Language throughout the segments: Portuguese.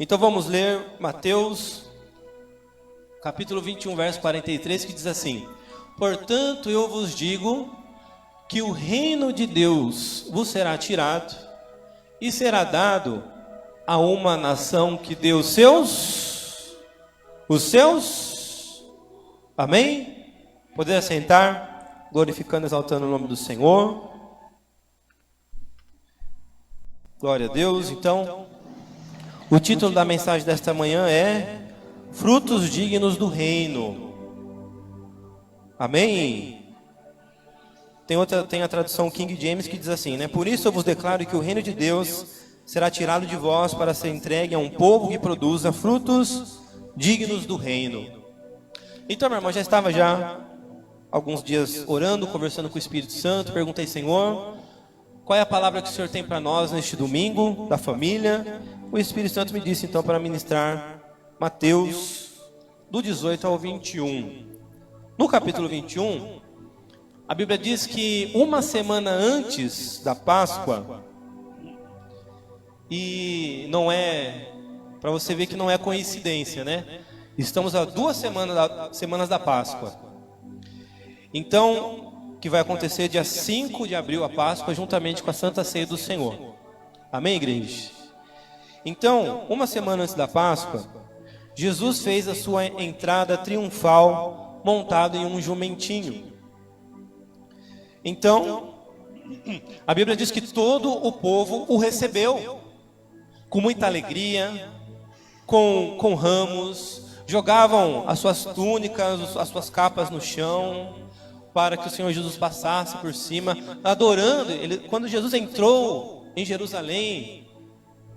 Então vamos ler Mateus, capítulo 21, verso 43, que diz assim: Portanto eu vos digo que o reino de Deus vos será tirado e será dado a uma nação que deu os seus, amém? Poder assentar, glorificando, exaltando o nome do Senhor. Glória a Deus. Então, o título da mensagem desta manhã é Frutos dignos do reino. Amém? Tem a tradução King James que diz assim, né? Por isso eu vos declaro que o reino de Deus será tirado de vós para ser entregue a um povo que produza frutos dignos do reino. Então, meu irmão, já estava alguns dias orando, conversando com o Espírito Santo. Perguntei, Senhor, qual é a palavra que o Senhor tem para nós neste domingo da família? O Espírito Santo me disse então para ministrar Mateus do 18 ao 21. No capítulo 21, a Bíblia diz que uma semana antes da Páscoa, e não é, para você ver que não é coincidência, né? Estamos a 2 semanas da Páscoa. Então, que vai acontecer dia 5 de abril, a Páscoa, juntamente com a Santa Ceia do Senhor. Amém, igreja? Então, uma semana antes da Páscoa, Jesus fez a sua entrada triunfal montado em um jumentinho. Então, a Bíblia diz que todo o povo o recebeu com muita alegria, com ramos, jogavam as suas túnicas, as suas capas no chão, para que o Senhor Jesus passasse por cima, adorando. Quando Jesus entrou em Jerusalém,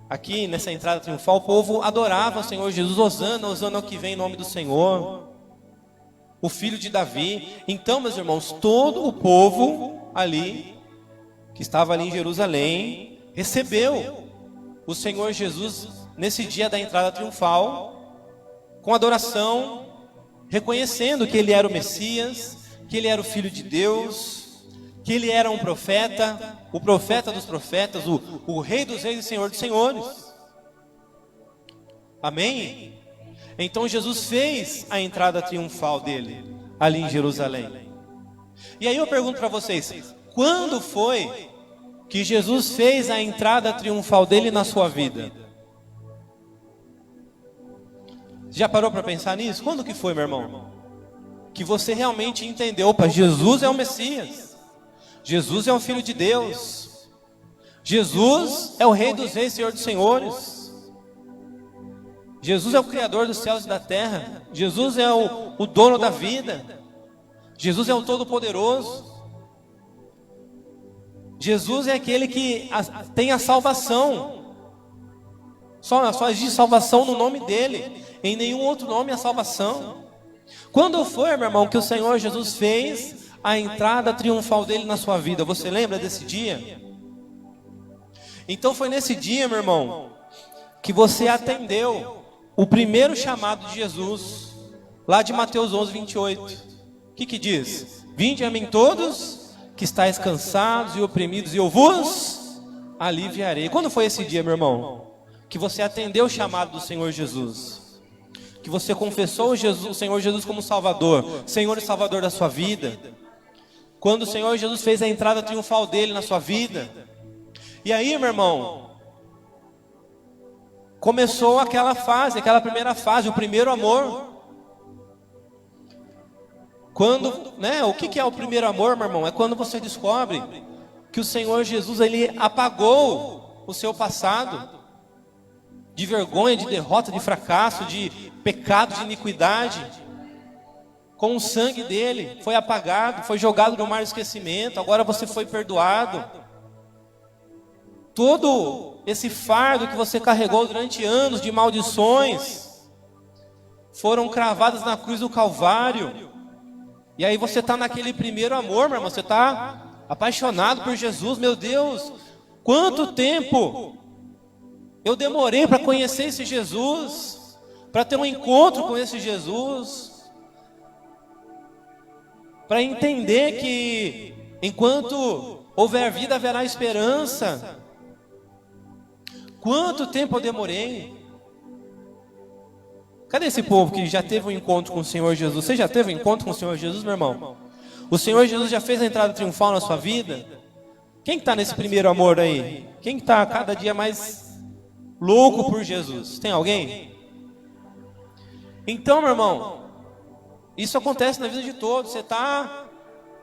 aqui nessa entrada triunfal, o povo adorava o Senhor Jesus, Hosana, Hosana é o que vem em nome do Senhor, o filho de Davi. Então, meus irmãos, todo o povo ali, que estava ali em Jerusalém, recebeu o Senhor Jesus nesse dia da entrada triunfal, com adoração, reconhecendo que Ele era o Messias, que Ele era o Filho de Deus, que Ele era um profeta, o profeta dos profetas, o Rei dos reis e Senhor dos senhores. Amém? Então Jesus fez a entrada triunfal dele, ali em Jerusalém. E aí eu pergunto para vocês, quando foi que Jesus fez a entrada triunfal dele na sua vida? Já parou para pensar nisso? Quando que foi, meu irmão? Que você realmente entendeu, opa, Jesus é o Messias, Jesus é o Filho de Deus, Jesus é o Rei dos reis, Senhor dos senhores, Jesus é o Criador dos céus e da terra, Jesus é o dono da vida, Jesus é o Todo-Poderoso, Jesus é aquele que tem a salvação, só existe salvação no nome dele, em nenhum outro nome há salvação. Quando foi, meu irmão, que o Senhor Jesus fez a entrada triunfal dele na sua vida? Você lembra desse dia? Então foi nesse dia, meu irmão, que você atendeu o primeiro chamado de Jesus, lá de Mateus 11, 28. O que diz? Vinde a mim todos que estáis cansados e oprimidos, e eu vos aliviarei. Quando foi esse dia, meu irmão, que você atendeu o chamado do Senhor Jesus? Que você confessou o Senhor Jesus como Salvador, Senhor e Salvador da sua vida? Quando o Senhor Jesus fez a entrada triunfal dele na sua vida? E aí, meu irmão, começou aquela primeira fase, o primeiro amor. Quando, né, o que é o primeiro amor, meu irmão? É quando você descobre que o Senhor Jesus, Ele apagou o seu passado de vergonha, de derrota, de fracasso, de pecado, de iniquidade. Com o sangue dele, foi apagado, foi jogado no mar do esquecimento, agora você foi perdoado. Todo esse fardo que você carregou durante anos de maldições foram cravadas na cruz do Calvário. E aí você está naquele primeiro amor, meu irmão, você está apaixonado por Jesus. Meu Deus, quanto tempo eu demorei para conhecer esse Jesus, para ter um encontro com esse Jesus, para entender que enquanto houver vida haverá esperança. Quanto tempo eu demorei? Cadê esse povo que já teve um encontro com o Senhor Jesus? Você já teve um encontro com o Senhor Jesus, meu irmão? O Senhor Jesus já fez a entrada triunfal na sua vida? Quem está nesse primeiro amor aí? Quem está cada dia mais louco por Jesus? Tem alguém? Então, meu irmão, isso acontece na vida de todos. Você está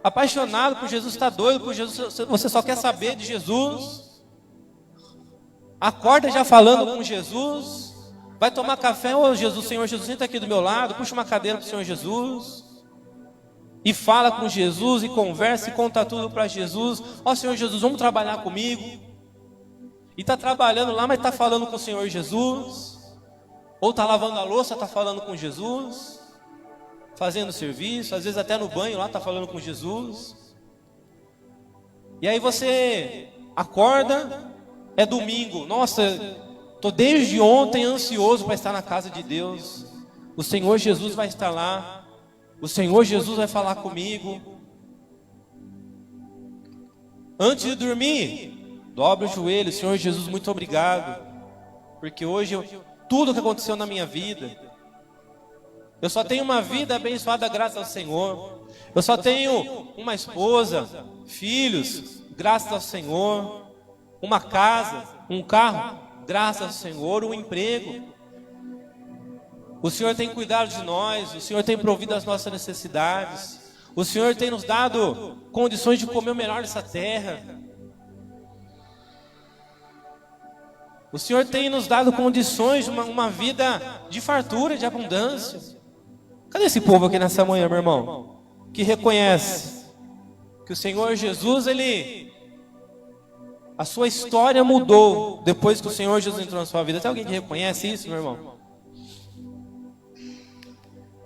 apaixonado por Jesus, está doido por Jesus, você só quer saber de Jesus. Acorda já falando com Jesus. Vai tomar café, ô Jesus, Senhor Jesus, senta aqui do meu lado, puxa uma cadeira para o Senhor Jesus. E fala com Jesus, e conversa, e conta tudo para Jesus. Ó Senhor Jesus, vamos trabalhar comigo. E está trabalhando lá, mas está falando com o Senhor Jesus. Ou está lavando a louça, está falando com Jesus. Fazendo serviço, às vezes até no banho lá está falando com Jesus. E aí você acorda, é domingo. Nossa, estou desde ontem ansioso para estar na casa de Deus. O Senhor Jesus vai estar lá. O Senhor Jesus vai falar comigo. Antes de dormir, dobre o joelho. Senhor Jesus, muito obrigado. Porque hoje, tudo que aconteceu na minha vida, eu só tenho uma vida abençoada graças ao Senhor. Eu só tenho uma esposa, filhos, graças ao Senhor. Uma casa, um carro, graças ao Senhor. Um emprego. O Senhor tem cuidado de nós, o Senhor tem provido as nossas necessidades, o Senhor tem nos dado condições de comer o melhor dessa terra. O Senhor tem nos dado condições de uma vida de fartura, de abundância. Cadê esse povo aqui nessa manhã, meu irmão? Que reconhece que o Senhor Jesus, a sua história mudou depois que o Senhor Jesus entrou na sua vida. Tem alguém que reconhece isso, meu irmão?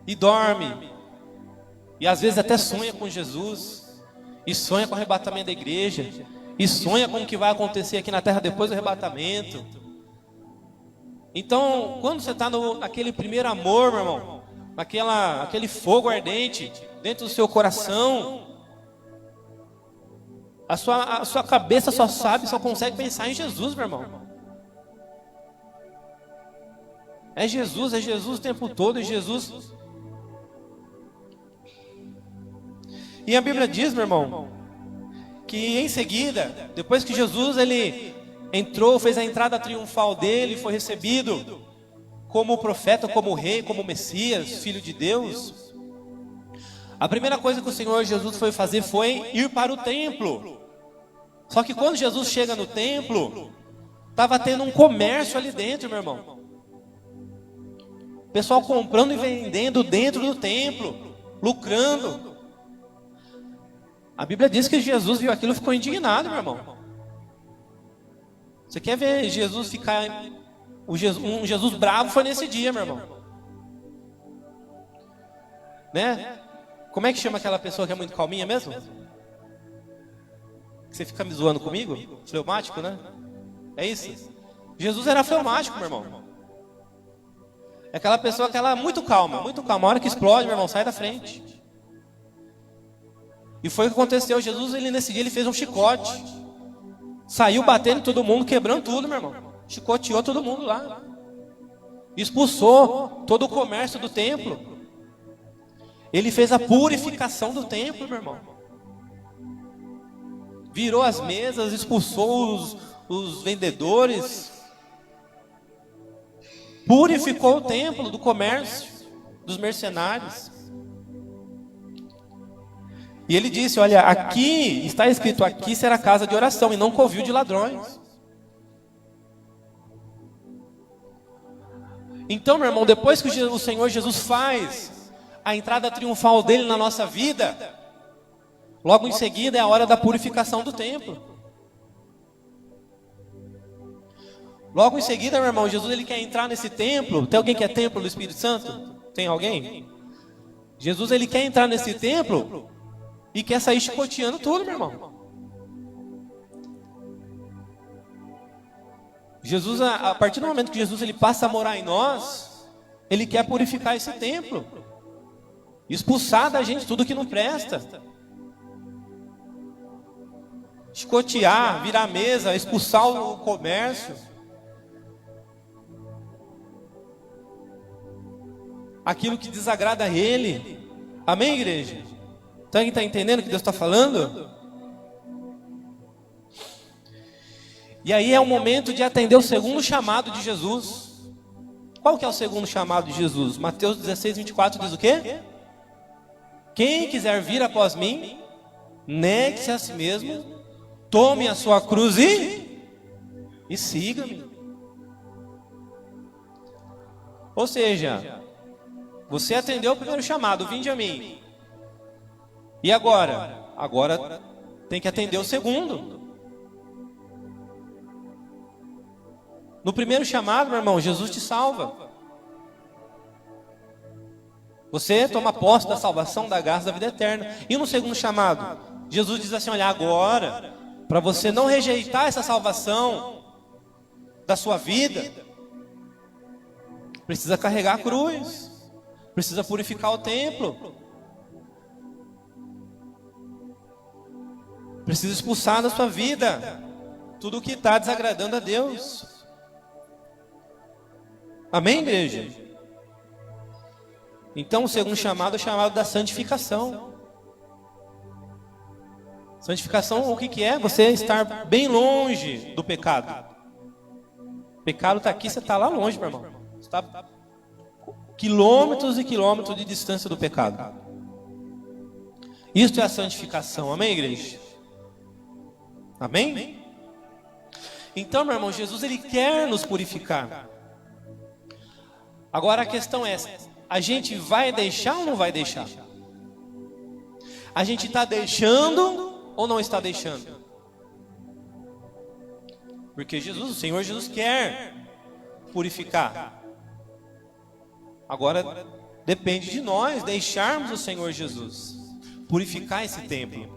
E dorme, e às vezes até sonha com Jesus, e sonha com o arrebatamento da igreja, e sonha com o que vai acontecer aqui na terra depois do arrebatamento. Então, quando você está naquele primeiro amor, meu irmão, aquele fogo ardente dentro do seu coração, a sua cabeça só consegue pensar em Jesus, meu irmão. É Jesus o tempo todo, é Jesus. E a Bíblia diz, meu irmão, que em seguida, depois que Jesus ele entrou, fez a entrada triunfal dele, foi recebido como profeta, como rei, como Messias, filho de Deus. A primeira coisa que o Senhor Jesus foi fazer foi ir para o templo. Só que quando Jesus chega no templo, estava tendo um comércio ali dentro, meu irmão. Pessoal comprando e vendendo dentro do templo, lucrando. A Bíblia diz que Jesus viu aquilo e ficou indignado, meu irmão. Você quer ver Jesus ficar... um Jesus bravo foi nesse dia, meu irmão. Né? Como é que chama aquela pessoa que é muito calminha mesmo? Você fica me zoando comigo? Fleumático, né? É isso? Jesus era fleumático, meu irmão. É aquela pessoa que ela é muito calma, muito calma. A hora que explode, meu irmão, sai da frente. E foi o que aconteceu. Jesus, nesse dia, ele fez um chicote. Saiu batendo todo mundo, quebrando tudo, meu irmão. Chicoteou todo mundo lá. Expulsou todo o comércio do templo. Ele fez a purificação do templo, meu irmão. Virou as mesas, expulsou os vendedores. Purificou o templo do comércio, dos mercenários. E ele disse, olha, aqui está escrito, aqui será casa de oração e não covil de ladrões. Então, meu irmão, depois que o Senhor Jesus faz a entrada triunfal dele na nossa vida, logo em seguida é a hora da purificação do templo. Logo em seguida, meu irmão, Jesus ele quer entrar nesse templo. Tem alguém que é templo do Espírito Santo? Tem alguém? Jesus ele quer entrar nesse templo e quer sair chicoteando tudo, meu irmão. Jesus, a partir do momento que Jesus ele passa a morar em nós, ele quer purificar esse templo, expulsar da gente tudo que não presta, chicotear, virar a mesa, expulsar o comércio. aquilo que desagrada a Ele. Amém, igreja? Então, quem está entendendo o que Deus está falando? E aí é o momento de atender o segundo chamado de Jesus. Qual que é o segundo chamado de Jesus? Mateus 16, 24 diz o quê? Quem quiser vir após mim, negue-se a si mesmo, tome a sua cruz e siga-me. Ou seja, você atendeu o primeiro chamado, vinde a mim. E agora? Agora tem que atender o segundo. No primeiro chamado, meu irmão, Jesus te salva. Você toma posse da salvação, da graça, da vida eterna. E no segundo chamado, Jesus diz assim, olha, agora, para você não rejeitar essa salvação da sua vida, precisa carregar a cruz, precisa purificar o templo, precisa expulsar da sua vida tudo o que está desagradando a Deus. Amém, igreja? Então o segundo chamado é o chamado da santificação. Santificação, o que é? Você estar bem longe do pecado. O pecado está aqui, você está lá longe, meu irmão. Você está quilômetros e quilômetros de distância do pecado. Isto é a santificação, amém, igreja? Amém? Então, meu irmão, Jesus, Ele quer nos purificar. Agora a questão é essa, a gente vai deixar ou não vai deixar? A gente está deixando ou não está deixando? Porque Jesus, o Senhor Jesus quer purificar. Agora depende de nós deixarmos o Senhor Jesus purificar esse templo.